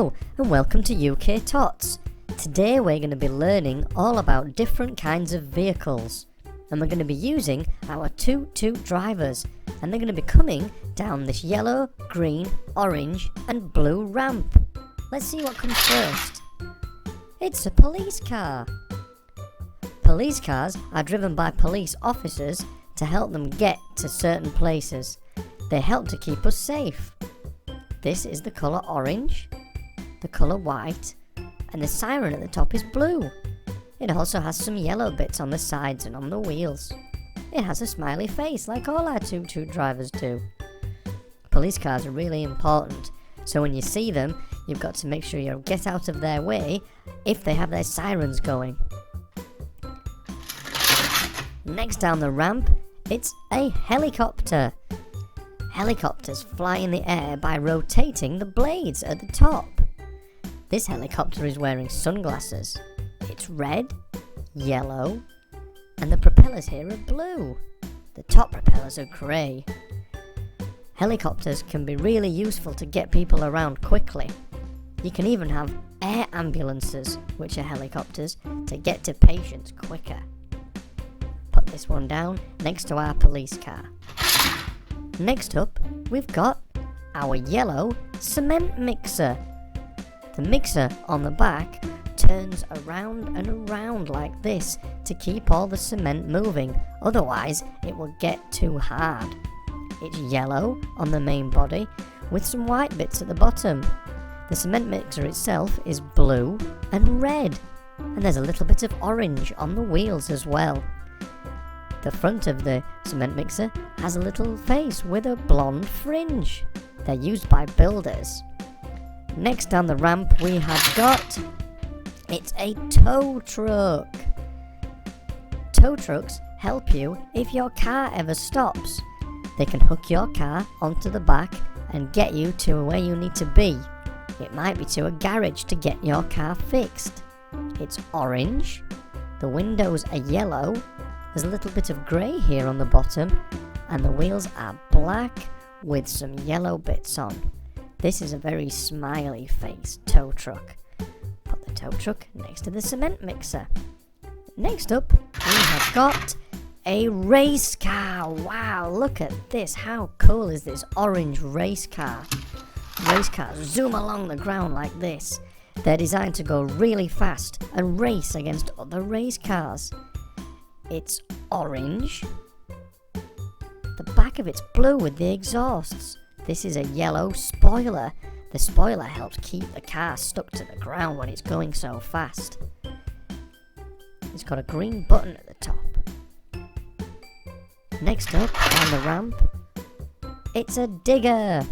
Hello and welcome to UK Tots. Today we're going to be learning all about different kinds of vehicles, and we're going to be using our Toot Toot Drivers, and they're going to be coming down this yellow, green, orange and blue ramp. Let's see what comes first. It's a police car. Police cars are driven by police officers to help them get to certain places. They help to keep us safe. This is the colour orange, the colour white, and the siren at the top is blue. It also has some yellow bits on the sides and on the wheels. It has a smiley face like all our Toot Toot drivers do. Police cars are really important, so when you see them, you've got to make sure you get out of their way if they have their sirens going. Next down the ramp, it's a helicopter. Helicopters fly in the air by rotating the blades at the top. This helicopter is wearing sunglasses. It's red, yellow, and the propellers here are blue. The top propellers are grey. Helicopters can be really useful to get people around quickly. You can even have air ambulances, which are helicopters, to get to patients quicker. Put this one down next to our police car. Next up, we've got our yellow cement mixer. The mixer on the back turns around and around like this to keep all the cement moving, otherwise it will get too hard. It's yellow on the main body with some white bits at the bottom. The cement mixer itself is blue and red, and there's a little bit of orange on the wheels as well. The front of the cement mixer has a little face with a blonde fringe. They're used by builders. Next down the ramp we have got, it's a tow truck. Tow trucks help you if your car ever stops. They can hook your car onto the back and get you to where you need to be. It might be to a garage to get your car fixed. It's orange, the windows are yellow, there's a little bit of grey here on the bottom, and the wheels are black with some yellow bits on. This is a very smiley face tow truck. Put the tow truck next to the cement mixer. Next up, we have got a race car. Wow, look at this. How cool is this orange race car? Race cars zoom along the ground like this. They're designed to go really fast and race against other race cars. It's orange. The back of it's blue with the exhausts. This is a yellow spoiler. The spoiler helps keep the car stuck to the ground when it's going so fast. It's got a green button at the top. Next up on the ramp, it's a digger.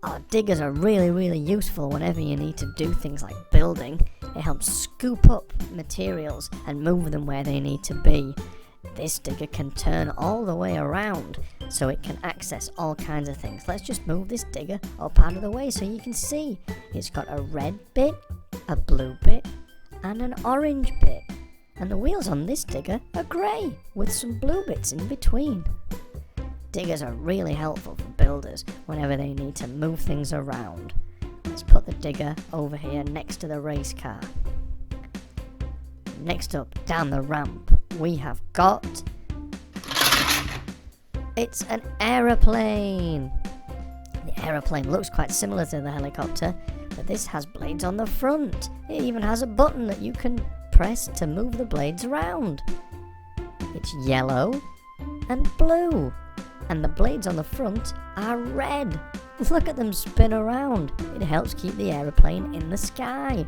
Our diggers are really useful whenever you need to do things like building. It helps scoop up materials and move them where they need to be. This digger can turn all the way around, so it can access all kinds of things. Let's just move this digger up out of the way so you can see. It's got a red bit, a blue bit, and an orange bit. And the wheels on this digger are grey, with some blue bits in between. Diggers are really helpful for builders whenever they need to move things around. Let's put the digger over here next to the race car. Next up, down the ramp, we have got... it's an aeroplane. The aeroplane looks quite similar to the helicopter, but this has blades on the front. It even has a button that you can press to move the blades around. It's yellow and blue, and the blades on the front are red. Look at them spin around. It helps keep the aeroplane in the sky.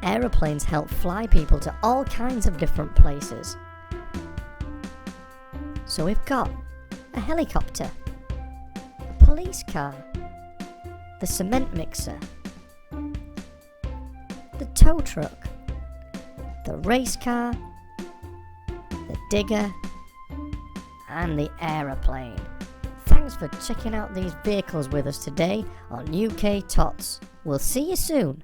Aeroplanes help fly people to all kinds of different places. So we've got a helicopter, a police car, the cement mixer, the tow truck, the race car, the digger, and the aeroplane. Thanks for checking out these vehicles with us today on UK Tots. We'll see you soon.